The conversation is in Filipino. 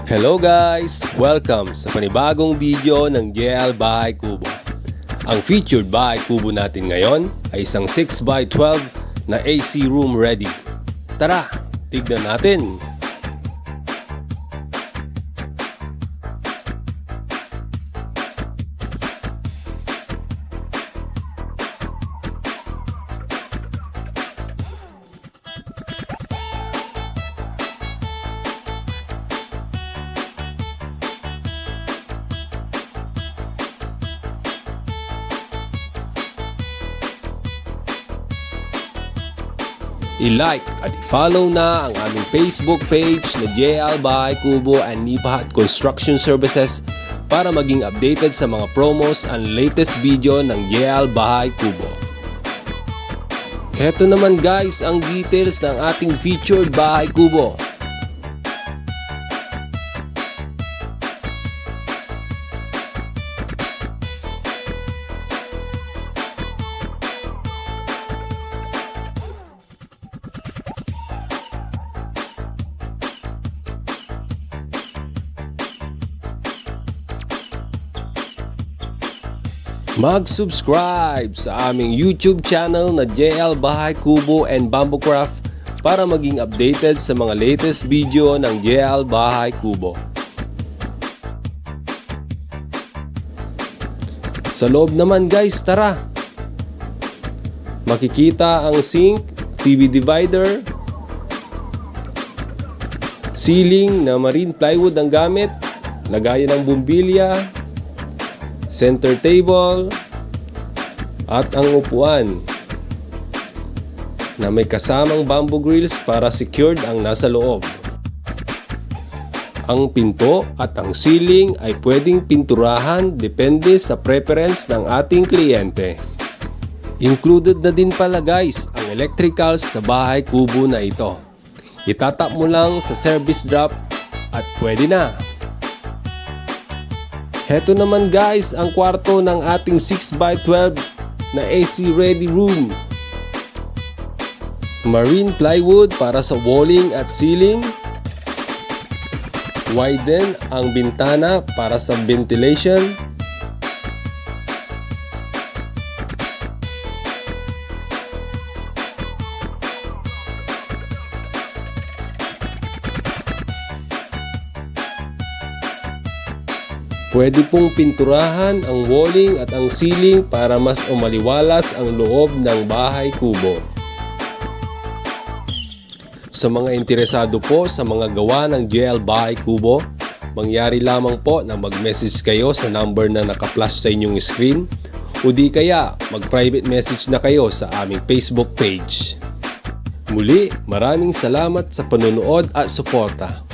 Hello guys! Welcome sa panibagong video ng JL Bahay Kubo. Ang featured bahay kubo natin ngayon ay isang 6x12 na AC room ready. Tara, tignan natin! I-like at i-follow na ang aming Facebook page na JL Bahay Kubo and Nipahat Construction Services para maging updated sa mga promos and latest video ng JL Bahay Kubo. Heto naman guys ang details ng ating featured bahay kubo. Mag-subscribe sa aming YouTube channel na JL Bahay Kubo and Bamboo Craft para maging updated sa mga latest video ng JL Bahay Kubo. Sa loob naman guys, tara! Makikita ang sink, TV divider, ceiling na marine plywood ang gamit, lagayan ng bumbilya, center table, at ang upuan na may kasamang bamboo grills para secured ang nasa loob. Ang pinto at ang ceiling ay pwedeng pinturahan depende sa preference ng ating kliyente. Included na din pala guys ang electricals sa bahay kubo na ito. Itatap mo lang sa service drop at pwede na. Heto naman guys ang kwarto ng ating 6x12 na AC ready room. Marine plywood para sa walling at ceiling. Widen ang bintana para sa ventilation. Pwede pong pinturahan ang walling at ang ceiling para mas umaliwalas ang loob ng bahay kubo. Sa mga interesado po sa mga gawa ng JL Bahay Kubo, mangyari lamang po na mag-message kayo sa number na naka-flash sa inyong screen o di kaya mag-private message na kayo sa aming Facebook page. Muli, maraming salamat sa panonood at suporta.